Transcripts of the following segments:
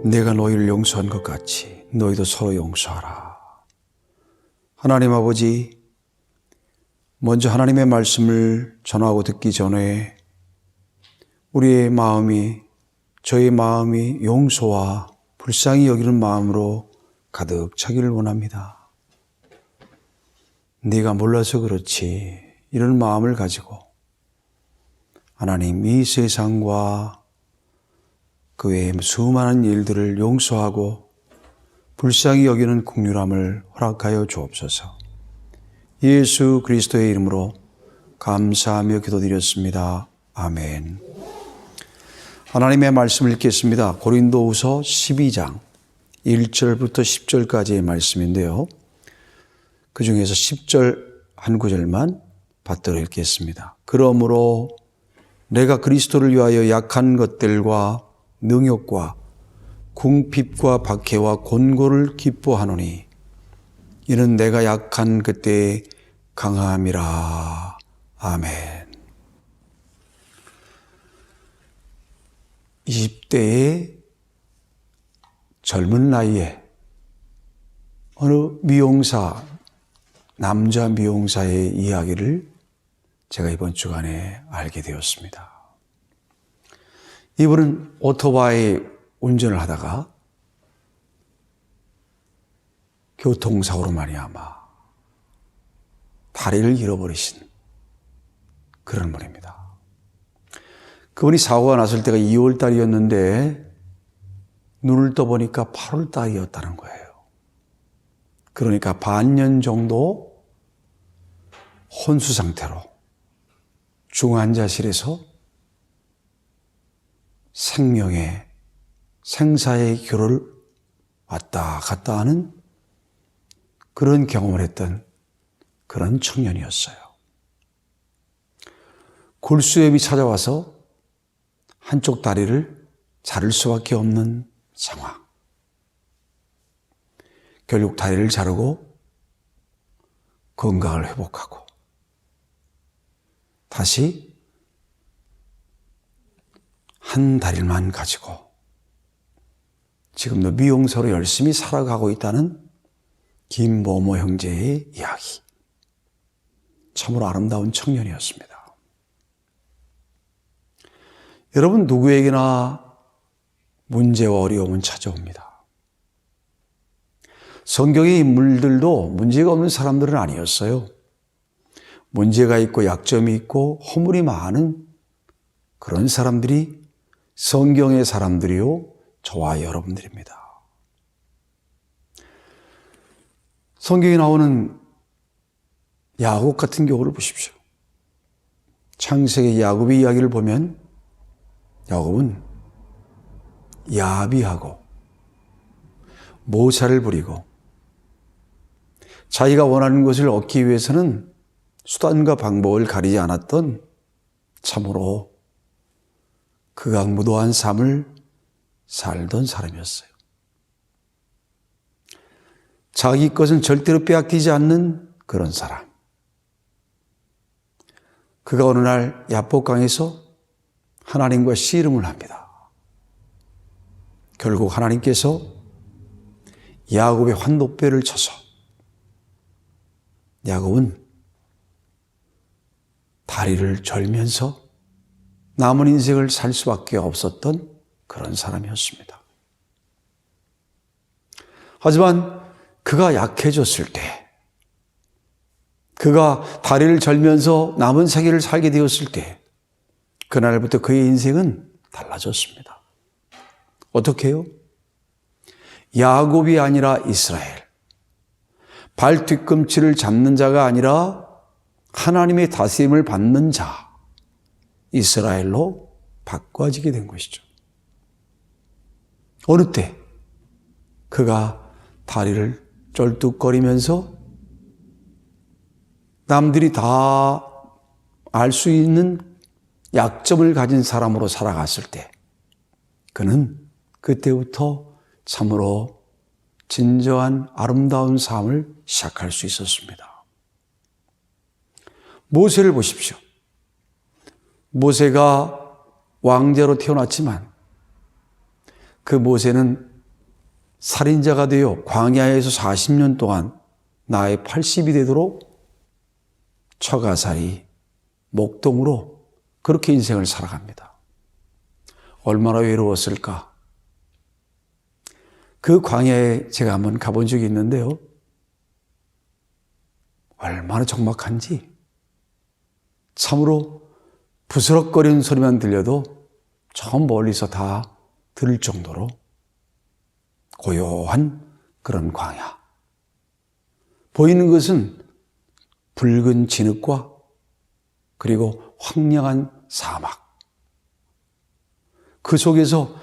내가 너희를 용서한 것 같이 너희도 서로 용서하라. 하나님 아버지, 먼저 하나님의 말씀을 전하고 듣기 전에 우리의 마음이, 저의 마음이 용서와 불쌍히 여기는 마음으로 가득 차기를 원합니다. 네가 몰라서 그렇지, 이런 마음을 가지고 하나님, 이 세상과 그 외에 수많은 일들을 용서하고 불쌍히 여기는 긍휼함을 허락하여 주옵소서. 예수 그리스도의 이름으로 감사하며 기도드렸습니다. 아멘. 하나님의 말씀을 읽겠습니다. 고린도후서 12장 1절부터 10절까지의 말씀인데요. 그 중에서 10절 한 구절만 받들어 읽겠습니다. 그러므로 내가 그리스도를 위하여 약한 것들과 능욕과 궁핍과 박해와 곤고를 기뻐하노니 이는 내가 약한 그때의 강함이라. 아멘. 20대의 젊은 나이에 어느 미용사, 남자 미용사의 이야기를 제가 이번 주간에 알게 되었습니다. 이분은 오토바이 운전을 하다가 교통사고로 말미암아 다리를 잃어버리신 그런 분입니다. 그분이 사고가 났을 때가 2월 달이었는데 눈을 떠보니까 8월 달이었다는 거예요. 그러니까 반년 정도 혼수 상태로 중환자실에서 생사의 기로를 왔다 갔다 하는 그런 경험을 했던 그런 청년이었어요. 골수염이 찾아와서 한쪽 다리를 자를 수밖에 없는 상황. 결국 다리를 자르고 건강을 회복하고 다시 한 다리만 가지고 지금도 미용사로 열심히 살아가고 있다는 김모모 형제의 이야기. 참으로 아름다운 청년이었습니다. 여러분, 누구에게나 문제와 어려움은 찾아옵니다. 성경의 인물들도 문제가 없는 사람들은 아니었어요. 문제가 있고 약점이 있고 허물이 많은 그런 사람들이 성경의 사람들이요, 저와 여러분들입니다. 성경에 나오는 야곱 같은 경우를 보십시오. 창세기 야곱의 이야기를 보면 야곱은 야비하고 모사를 부리고 자기가 원하는 것을 얻기 위해서는 수단과 방법을 가리지 않았던 참으로 극악무도한 삶을 살던 사람이었어요. 자기 것은 절대로 빼앗기지 않는 그런 사람. 그가 어느 날 야복강에서 하나님과 씨름을 합니다. 결국 하나님께서 야곱의 환도뼈를 쳐서 야곱은 다리를 절면서 남은 인생을 살 수밖에 없었던 그런 사람이었습니다. 하지만 그가 약해졌을 때, 그가 다리를 절면서 남은 세계를 살게 되었을 때, 그날부터 그의 인생은 달라졌습니다. 어떻게 해요? 야곱이 아니라 이스라엘, 발 뒤꿈치를 잡는 자가 아니라 하나님의 다스림을 받는 자, 이스라엘로 바꿔지게 된 것이죠. 어느 때 그가 다리를 쩔뚝거리면서 남들이 다 알 수 있는 약점을 가진 사람으로 살아갔을 때 그는 그때부터 참으로 진정한 아름다운 삶을 시작할 수 있었습니다. 모세를 보십시오. 모세가 왕자로 태어났지만 그 모세는 살인자가 되어 광야에서 40년 동안 나의 80이 되도록 처가살이 목동으로 그렇게 인생을 살아갑니다. 얼마나 외로웠을까? 그 광야에 제가 한번 가본 적이 있는데요. 얼마나 적막한지 참으로 부스럭거리는 소리만 들려도 저 멀리서 다 들을 정도로 고요한 그런 광야. 보이는 것은 붉은 진흙과 그리고 황량한 사막. 그 속에서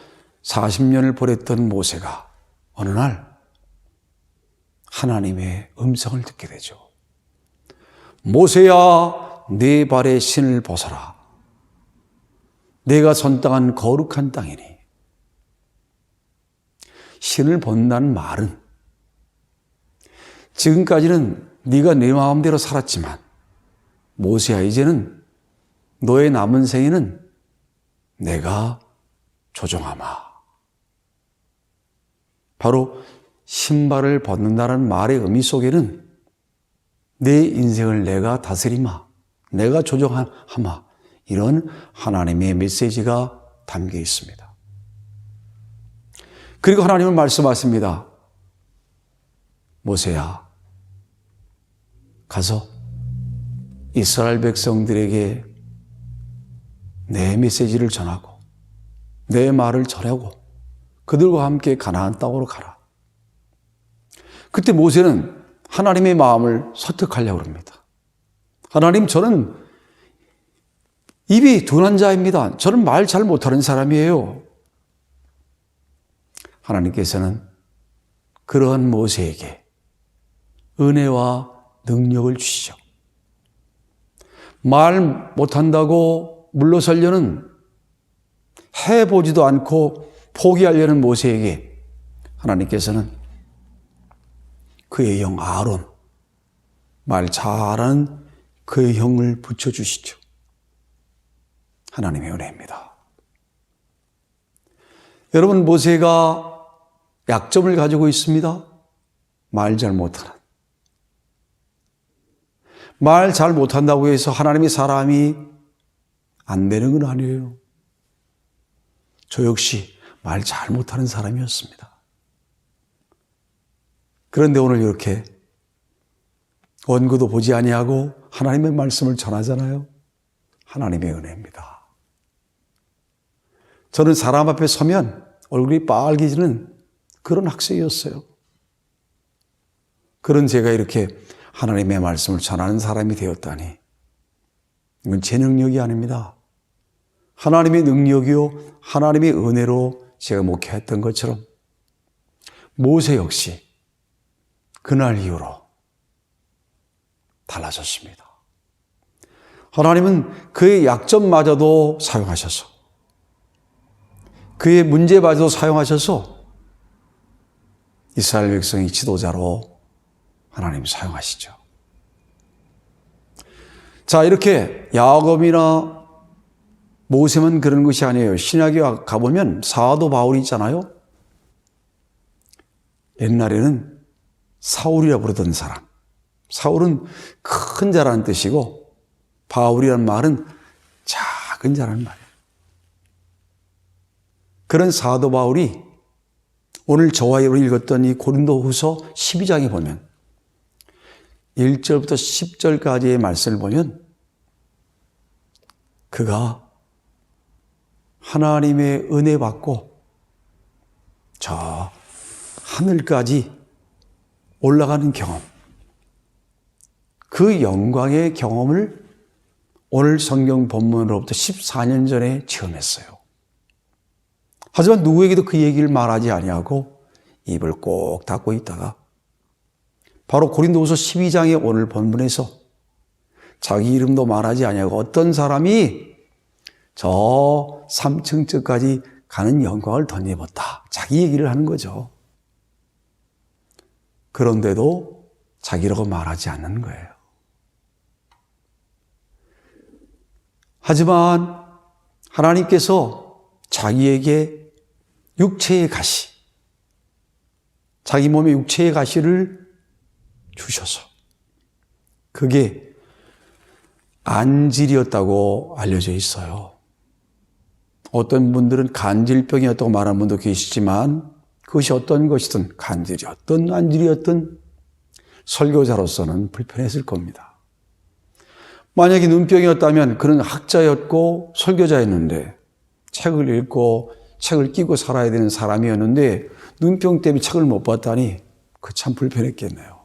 40년을 보냈던 모세가 어느 날 하나님의 음성을 듣게 되죠. 모세야, 네 발에 신을 벗어라. 내가 선 땅은 거룩한 땅이니. 신을 벗는다는 말은 지금까지는 네가 내 마음대로 살았지만 모세야, 이제는 너의 남은 생에는 내가 조정하마. 바로 신발을 벗는다는 말의 의미 속에는 내 인생을 내가 다스리마, 내가 조정하마, 이런 하나님의 메시지가 담겨 있습니다. 그리고 하나님은 말씀하십니다. 모세야, 가서 이스라엘 백성들에게 내 메시지를 전하고 내 말을 전하고 그들과 함께 가나안 땅으로 가라. 그때 모세는 하나님의 마음을 설득하려고 합니다. 하나님, 저는 입이 둔한 자입니다. 저는 말 잘 못하는 사람이에요. 하나님께서는 그러한 모세에게 은혜와 능력을 주시죠. 말 못한다고 물러서려는, 해보지도 않고 포기하려는 모세에게 하나님께서는 그의 형 아론, 말 잘하는 그의 형을 붙여주시죠. 하나님의 은혜입니다. 여러분, 모세가 약점을 가지고 있습니다. 말 잘 못하는. 말 잘 못한다고 해서 하나님의 사람이 안 되는 건 아니에요. 저 역시 말 잘 못하는 사람이었습니다. 그런데 오늘 이렇게 원고도 보지 아니하고 하나님의 말씀을 전하잖아요. 하나님의 은혜입니다. 저는 사람 앞에 서면 얼굴이 빨개지는 그런 학생이었어요. 그런 제가 이렇게 하나님의 말씀을 전하는 사람이 되었다니, 이건 제 능력이 아닙니다. 하나님의 능력이요, 하나님의 은혜로 제가 목회했던 것처럼 모세 역시 그날 이후로 달라졌습니다. 하나님은 그의 약점마저도 사용하셔서, 그의 문제마저도 사용하셔서 이스라엘 백성의 지도자로 하나님 사용하시죠. 자, 이렇게 야곱이나 모세만 그런 것이 아니에요. 신약에 가보면 사도 바울이 있잖아요. 옛날에는 사울이라 부르던 사람. 사울은 큰 자라는 뜻이고 바울이란 말은 작은 자라는 말이에요. 그런 사도 바울이 오늘 저와 여러분이 읽었던 이 고린도후서 12장에 보면 1절부터 10절까지의 말씀을 보면 그가 하나님의 은혜 받고 저 하늘까지 올라가는 경험, 그 영광의 경험을 오늘 성경 본문으로부터 14년 전에 체험했어요. 하지만 누구에게도 그 얘기를 말하지 아니하고 입을 꼭 닫고 있다가 바로 고린도후서 12장의 오늘 본문에서 자기 이름도 말하지 아니하고 어떤 사람이 저 3층쯤까지 가는 영광을 덧입었다, 자기 얘기를 하는 거죠. 그런데도 자기라고 말하지 않는 거예요. 하지만 하나님께서 자기에게 육체의 가시, 자기 몸의 육체의 가시를 주셔서 그게 안질이었다고 알려져 있어요. 어떤 분들은 간질병이었다고 말하는 분도 계시지만 그것이 어떤 것이든 간질이었든 안질이었든 설교자로서는 불편했을 겁니다. 만약에 눈병이었다면 그는 학자였고 설교자였는데 책을 읽고 책을 끼고 살아야 되는 사람이었는데 눈병 때문에 책을 못 봤다니 그 참 불편했겠네요.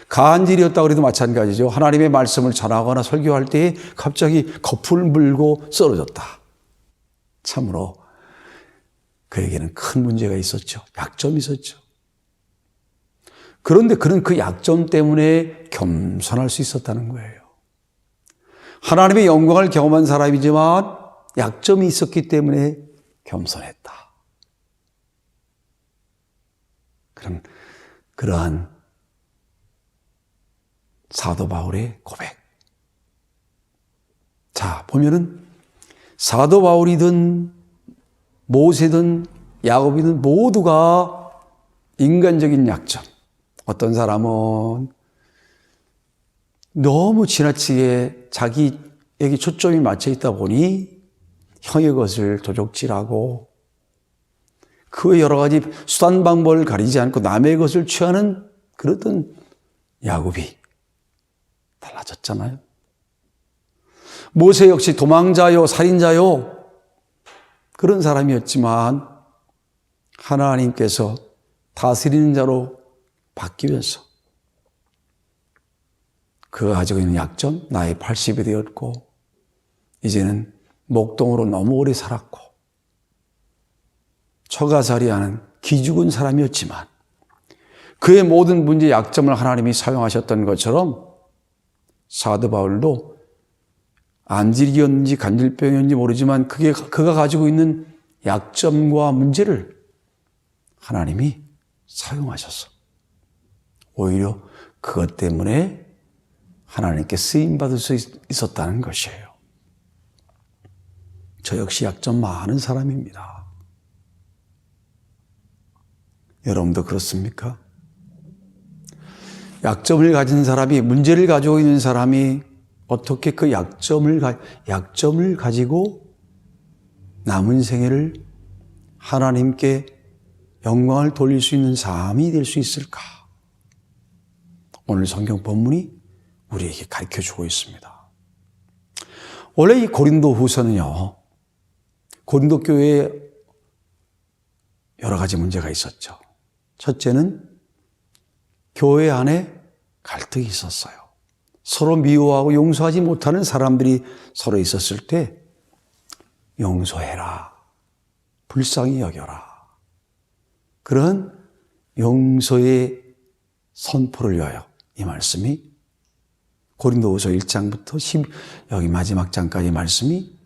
간질이었다고 해도 마찬가지죠. 하나님의 말씀을 전하거나 설교할 때에 갑자기 거풀 물고 쓰러졌다. 참으로 그에게는 큰 문제가 있었죠. 약점이 있었죠. 그런데 그는 그 약점 때문에 겸손할 수 있었다는 거예요. 하나님의 영광을 경험한 사람이지만 약점이 있었기 때문에 겸손했다. 그러한 사도 바울의 고백. 자, 보면은 사도 바울이든 모세든 야곱이든 모두가 인간적인 약점. 어떤 사람은 너무 지나치게 자기에게 초점이 맞춰 있다 보니 형의 것을 도적질하고 그 여러 가지 수단 방법을 가리지 않고 남의 것을 취하는 그랬던 야곱이 달라졌잖아요. 모세 역시 도망자요, 살인자요, 그런 사람이었지만 하나님께서 다스리는 자로 바뀌면서 그가 가지고 있는 약점, 나이 80이 되었고 이제는 목동으로 너무 오래 살았고 처가살이하는 기죽은 사람이었지만 그의 모든 문제 약점을 하나님이 사용하셨던 것처럼 사도 바울도 안질이었는지 간질병이었는지 모르지만 그가 가지고 있는 약점과 문제를 하나님이 사용하셔서 오히려 그것 때문에 하나님께 쓰임받을 수 있었다는 것이에요. 저 역시 약점 많은 사람입니다. 여러분도 그렇습니까? 약점을 가진 사람이, 문제를 가지고 있는 사람이 어떻게 그 약점을 가지고 남은 생애를 하나님께 영광을 돌릴 수 있는 삶이 될 수 있을까? 오늘 성경 본문이 우리에게 가르쳐주고 있습니다. 원래 이 고린도 후서는요, 고린도 교회에 여러 가지 문제가 있었죠. 첫째는 교회 안에 갈등이 있었어요. 서로 미워하고 용서하지 못하는 사람들이 서로 있었을 때 용서해라, 불쌍히 여겨라, 그런 용서의 선포를 위하여 이 말씀이 고린도후서 1장부터 여기 마지막 장까지 말씀이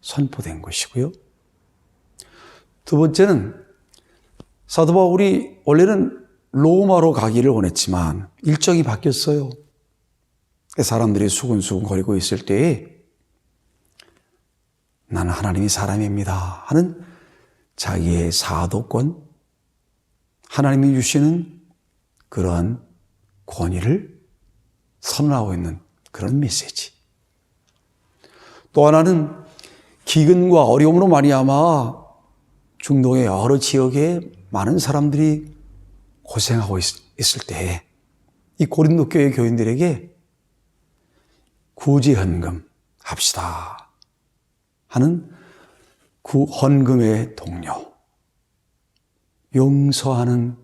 선포된 것이고요. 두 번째는 사도 바울이 원래는 로마로 가기를 원했지만 일정이 바뀌었어요. 사람들이 수근수근 거리고 있을 때에 나는 하나님의 사람입니다 하는 자기의 사도권, 하나님이 주시는 그러한 권위를 선언하고 있는 그런 메시지. 또 하나는 기근과 어려움으로 말미암아 중동의 여러 지역에 많은 사람들이 고생하고 있을 때 이 고린도 교회 교인들에게 구제헌금 합시다 하는 헌금의 동료, 용서하는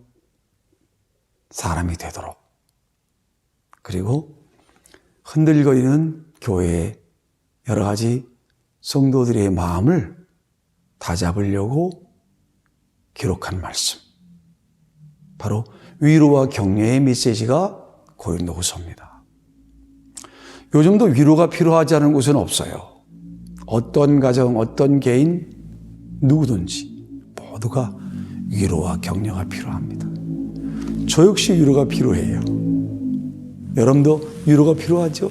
사람이 되도록, 그리고 흔들거리는 교회의 여러 가지 성도들의 마음을 다잡으려고 기록한 말씀, 바로 위로와 격려의 메시지가 고린도후서입니다. 요즘도 위로가 필요하지 않은 곳은 없어요. 어떤 가정, 어떤 개인, 누구든지 모두가 위로와 격려가 필요합니다. 저 역시 위로가 필요해요. 여러분도 위로가 필요하죠?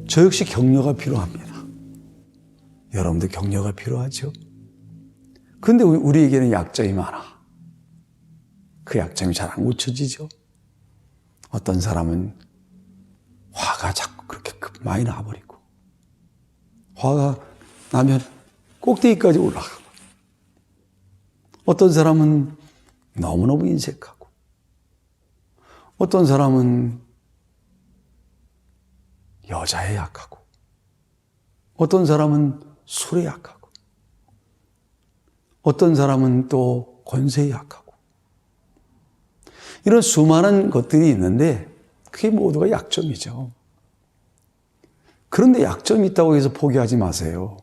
저 역시 격려가 필요합니다. 여러분도 격려가 필요하죠? 그런데 우리에게는 약점이 많아. 그 약점이 잘 안 고쳐지죠. 어떤 사람은 화가 자꾸 그렇게 많이 나버리고, 화가 나면 꼭대기까지 올라가고, 어떤 사람은 너무너무 인색하고, 어떤 사람은 여자에 약하고, 어떤 사람은 술에 약하고, 어떤 사람은 또 권세에 약하고, 이런 수많은 것들이 있는데 그게 모두가 약점이죠. 그런데 약점이 있다고 해서 포기하지 마세요.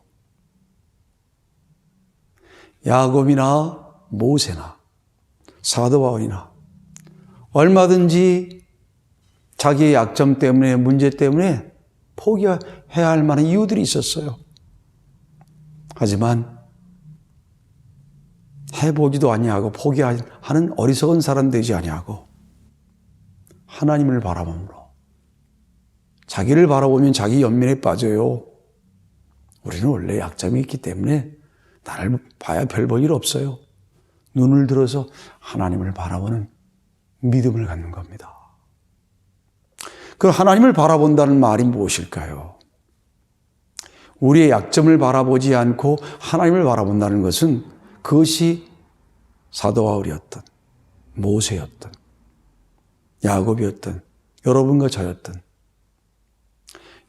야곱이나 모세나 사도 바울이나 얼마든지 자기의 약점 때문에, 문제 때문에 포기해야 할 만한 이유들이 있었어요. 하지만 해보지도 아니하고 포기하는 어리석은 사람 되지 아니하고 하나님을 바라봄으로, 자기를 바라보면 자기 연민에 빠져요. 우리는 원래 약점이 있기 때문에 나를 봐야 별 볼 일 없어요. 눈을 들어서 하나님을 바라보는 믿음을 갖는 겁니다. 그 하나님을 바라본다는 말이 무엇일까요? 우리의 약점을 바라보지 않고 하나님을 바라본다는 것은 그것이 사도 바울이었던, 모세였던, 야곱이었던, 여러분과 저였던,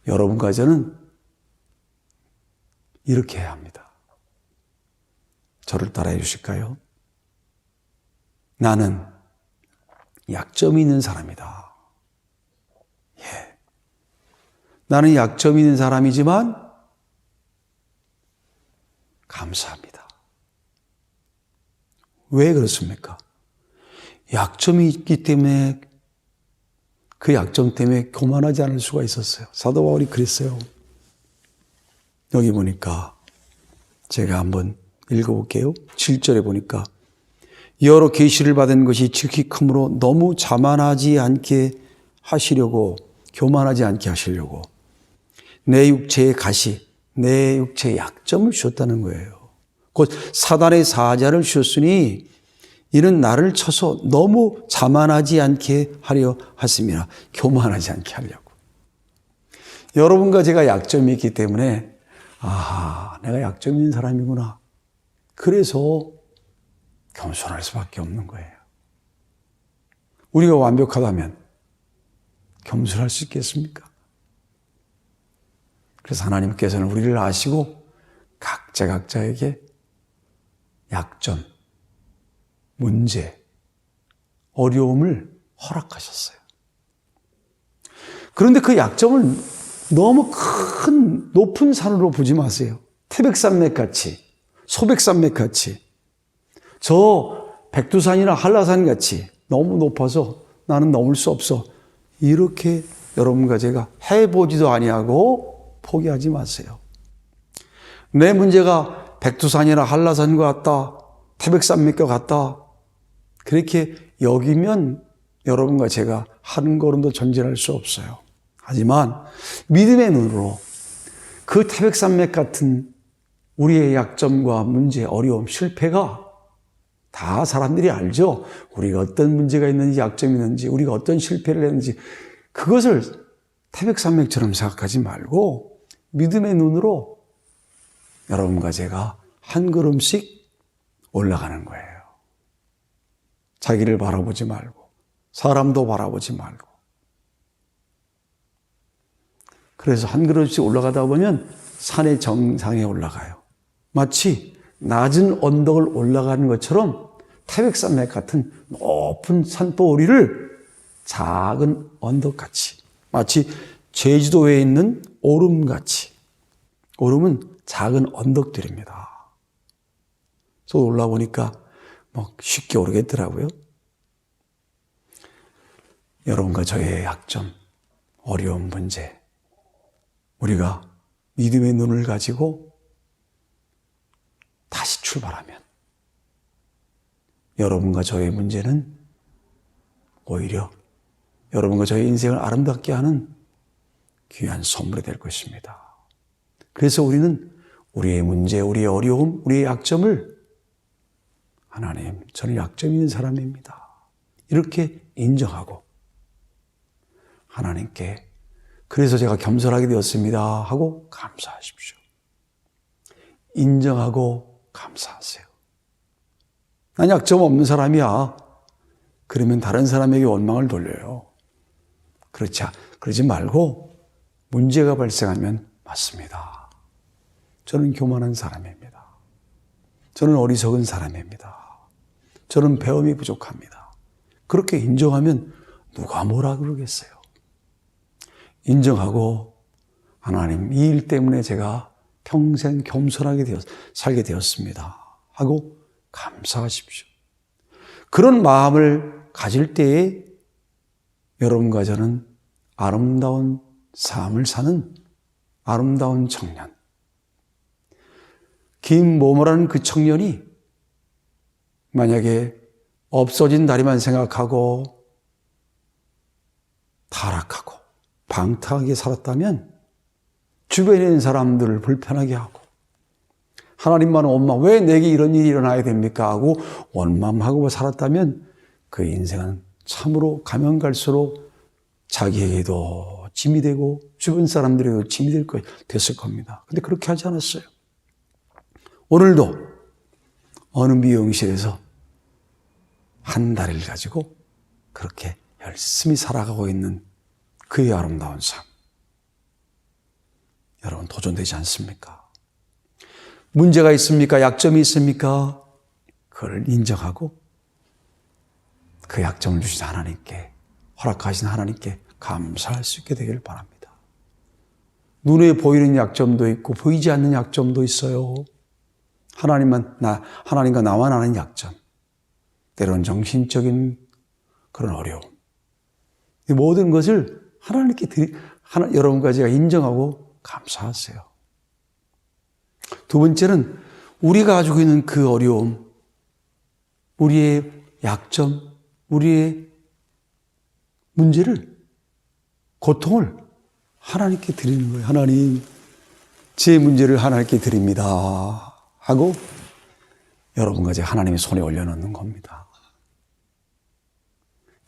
여러분과 저는 이렇게 해야 합니다. 저를 따라해 주실까요? 나는 약점이 있는 사람이다. 예. 나는 약점이 있는 사람이지만 감사합니다. 왜 그렇습니까? 약점이 있기 때문에, 그 약점 때문에 교만하지 않을 수가 있었어요. 사도 바울이 그랬어요. 여기 보니까 제가 한번 읽어볼게요. 7절에 보니까 여러 계시를 받은 것이 지극히 크므로 너무 자만하지 않게 하시려고, 교만하지 않게 하시려고 내 육체의 가시, 내 육체의 약점을 주셨다는 거예요. 곧 사단의 사자를 주셨으니 이는 나를 쳐서 너무 자만하지 않게 하려 하심이라. 교만하지 않게 하려고. 여러분과 제가 약점이 있기 때문에 내가 약점 있는 사람이구나. 그래서 겸손할 수밖에 없는 거예요. 우리가 완벽하다면 겸손할 수 있겠습니까? 그래서 하나님께서는 우리를 아시고 각자에게 약점, 문제, 어려움을 허락하셨어요. 그런데 그 약점을 너무 큰 높은 산으로 보지 마세요. 태백산맥같이, 소백산맥같이, 저 백두산이나 한라산같이 너무 높아서 나는 넘을 수 없어. 이렇게 여러분과 제가 해보지도 아니하고 포기하지 마세요. 내 문제가 백두산이나 한라산과 같다, 태백산맥과 같다, 그렇게 여기면 여러분과 제가 한 걸음도 전진할 수 없어요. 하지만 믿음의 눈으로 그 태백산맥 같은 우리의 약점과 문제, 어려움, 실패가 다 사람들이 알죠. 우리가 어떤 문제가 있는지, 약점이 있는지, 우리가 어떤 실패를 했는지, 그것을 태백산맥처럼 생각하지 말고 믿음의 눈으로 여러분과 제가 한 걸음씩 올라가는 거예요. 자기를 바라보지 말고, 사람도 바라보지 말고. 그래서 한 걸음씩 올라가다 보면 산의 정상에 올라가요. 마치 낮은 언덕을 올라가는 것처럼 태백산맥 같은 높은 산봉우리를 작은 언덕같이, 마치 제주도에 있는 오름같이, 오름은 작은 언덕들입니다. 저 올라보니까 쉽게 오르겠더라고요. 여러분과 저의 약점, 어려운 문제, 우리가 믿음의 눈을 가지고 다시 출발하면 여러분과 저의 문제는 오히려 여러분과 저의 인생을 아름답게 하는 귀한 선물이 될 것입니다. 그래서 우리는 우리의 문제, 우리의 어려움, 우리의 약점을 하나님, 저는 약점 있는 사람입니다. 이렇게 인정하고 하나님께 그래서 제가 겸손하게 되었습니다 하고 감사하십시오. 인정하고 감사하세요. 난 약점 없는 사람이야. 그러면 다른 사람에게 원망을 돌려요. 그러지 말고 문제가 발생하면 맞습니다. 저는 교만한 사람입니다. 저는 어리석은 사람입니다. 저는 배움이 부족합니다. 그렇게 인정하면 누가 뭐라 그러겠어요. 인정하고 하나님 이 일 때문에 제가 평생 겸손하게 살게 되었습니다 하고 감사하십시오. 그런 마음을 가질 때에 여러분과 저는 아름다운 삶을 사는 아름다운 청년, 김모모라는 그 청년이 만약에 없어진 다리만 생각하고 타락하고 방탕하게 살았다면 주변에 있는 사람들을 불편하게 하고 하나님만 원망, 왜 내게 이런 일이 일어나야 됩니까? 하고 원망하고 살았다면 그 인생은 참으로 가면 갈수록 자기에게도 짐이 되고 주변 사람들에게도 짐이 됐을 겁니다. 근데 그렇게 하지 않았어요. 오늘도 어느 미용실에서 한 다리를 가지고 그렇게 열심히 살아가고 있는 그의 아름다운 삶. 여러분 도전되지 않습니까? 문제가 있습니까? 약점이 있습니까? 그걸 인정하고 그 약점을 주신 하나님께, 허락하신 하나님께 감사할 수 있게 되기를 바랍니다. 눈에 보이는 약점도 있고 보이지 않는 약점도 있어요. 하나님과 나만 아는 약점, 때로는 정신적인 그런 어려움, 이 모든 것을 하나님께 여러분과 제가 인정하고 감사하세요. 두 번째는 우리가 가지고 있는 그 어려움, 우리의 약점, 우리의 문제를, 고통을 하나님께 드리는 거예요. 하나님, 제 문제를 하나님께 드립니다 하고 여러분과 제가 하나님의 손에 올려놓는 겁니다.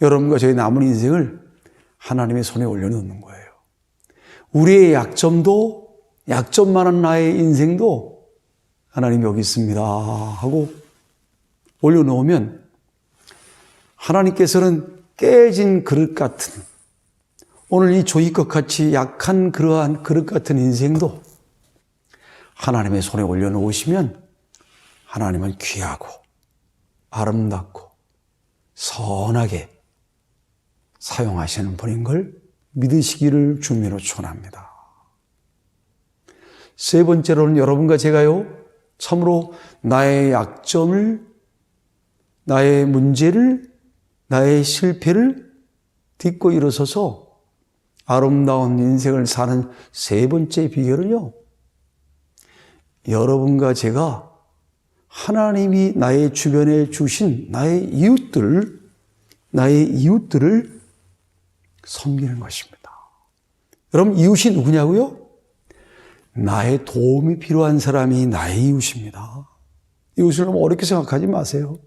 여러분과 저의 남은 인생을 하나님의 손에 올려놓는 거예요. 우리의 약점도, 약점만한 나의 인생도 하나님 여기 있습니다 하고 올려놓으면 하나님께서는 깨진 그릇 같은, 오늘 이 종이컵 같이 약한 그러한 그릇 같은 인생도 하나님의 손에 올려놓으시면 하나님은 귀하고 아름답고 선하게 사용하시는 분인 걸 믿으시기를 주님으로 축원합니다. 세 번째로는 여러분과 제가요, 참으로 나의 약점을, 나의 문제를, 나의 실패를 딛고 일어서서 아름다운 인생을 사는 세 번째 비결은요, 여러분과 제가 하나님이 나의 주변에 주신 나의 이웃들을 섬기는 것입니다. 여러분, 이웃이 누구냐고요? 나의 도움이 필요한 사람이 나의 이웃입니다. 이웃을 너무 어렵게 생각하지 마세요.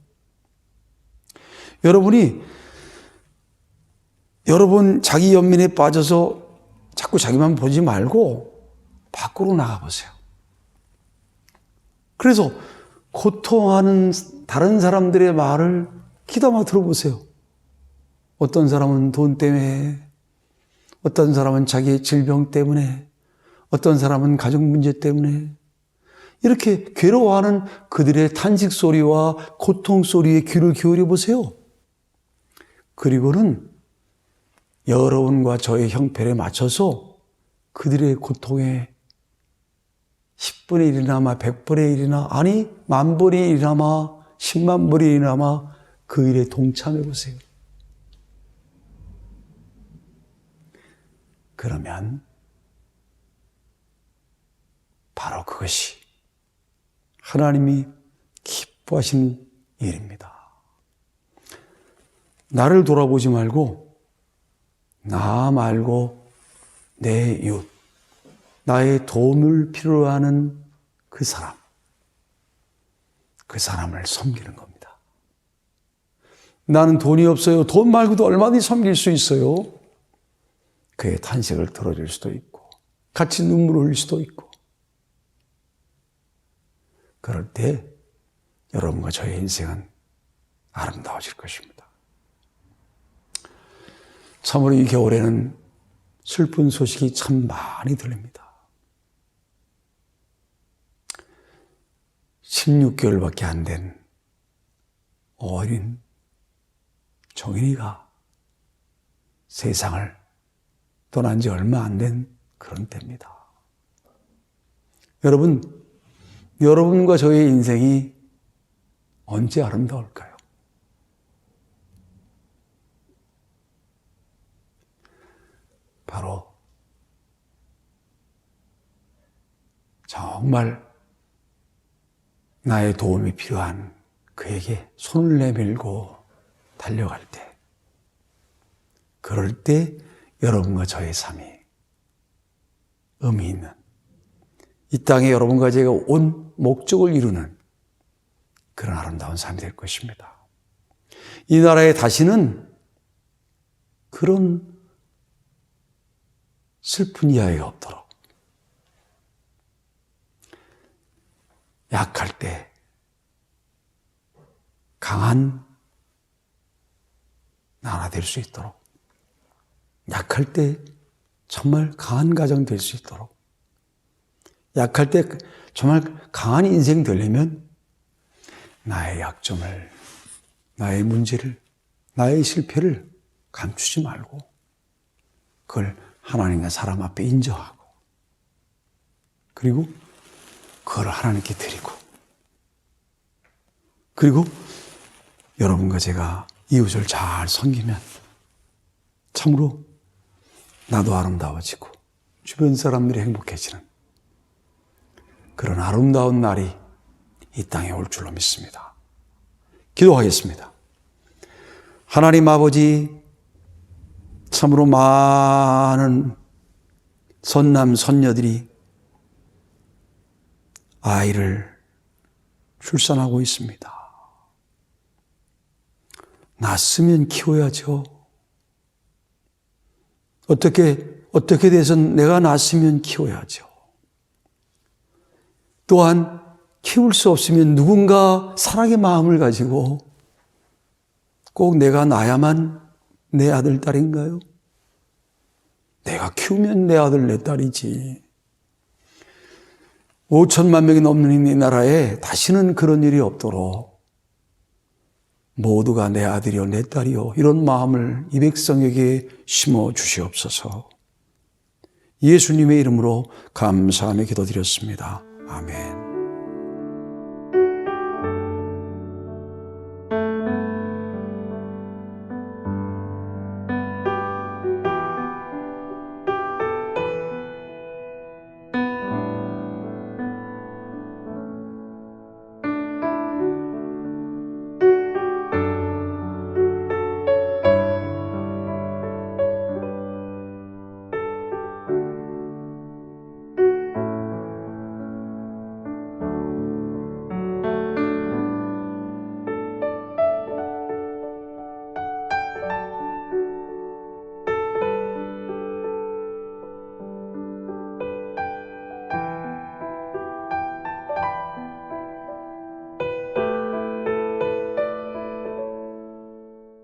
여러분 자기 연민에 빠져서 자꾸 자기만 보지 말고 밖으로 나가보세요. 그래서 고통하는 다른 사람들의 말을 귀담아 들어보세요. 어떤 사람은 돈 때문에, 어떤 사람은 자기의 질병 때문에, 어떤 사람은 가족 문제 때문에 이렇게 괴로워하는 그들의 탄식 소리와 고통 소리에 귀를 기울여 보세요. 그리고는 여러분과 저의 형편에 맞춰서 그들의 고통에 10분의 1이나마 100분의 1이나 아니 10,000분의 1이나마 100,000분의 1이나마 그 일에 동참해 보세요. 그러면 바로 그것이 하나님이 기뻐하시는 일입니다. 나를 돌아보지 말고 나 말고 내 이웃, 나의 도움을 필요로 하는 그 사람을 섬기는 겁니다. 나는 돈이 없어요. 돈 말고도 얼마든지 섬길 수 있어요. 그의 탄식을 들어줄 수도 있고 같이 눈물을 흘릴 수도 있고 그럴 때 여러분과 저의 인생은 아름다워질 것입니다. 참으로 이 겨울에는 슬픈 소식이 참 많이 들립니다. 16개월밖에 안 된 어린 정인이가 세상을 떠난 지 얼마 안 된 그런 때입니다. 여러분과 저의 인생이 언제 아름다울까요? 바로 정말 나의 도움이 필요한 그에게 손을 내밀고 달려갈 때, 그럴 때 여러분과 저의 삶이 의미 있는, 이 땅에 여러분과 제가 온 목적을 이루는 그런 아름다운 삶이 될 것입니다. 이 나라에 다시는 그런 슬픈 이야기가 없도록 약할 때 강한 나라 될 수 있도록, 약할 때 정말 강한 가정 될 수 있도록, 약할 때 정말 강한 인생 되려면 나의 약점을, 나의 문제를, 나의 실패를 감추지 말고 그걸 하나님과 사람 앞에 인정하고, 그리고 그걸 하나님께 드리고, 그리고 여러분과 제가 이웃을 잘 섬기면 참으로 나도 아름다워지고 주변 사람들이 행복해지는 그런 아름다운 날이 이 땅에 올 줄로 믿습니다. 기도하겠습니다. 하나님 아버지, 참으로 많은 선남 선녀들이 아이를 출산하고 있습니다. 낳았으면 키워야죠. 어떻게 돼선 내가 낳았으면 키워야죠. 또한 키울 수 없으면 누군가 사랑의 마음을 가지고 꼭 내가 낳아야만 내 아들, 딸인가요? 내가 키우면 내 아들, 내 딸이지. 5천만 명이 넘는 이 나라에 다시는 그런 일이 없도록 모두가 내 아들이요 내 딸이요 이런 마음을 이 백성에게 심어 주시옵소서. 예수님의 이름으로 감사하며 기도드렸습니다. 아멘.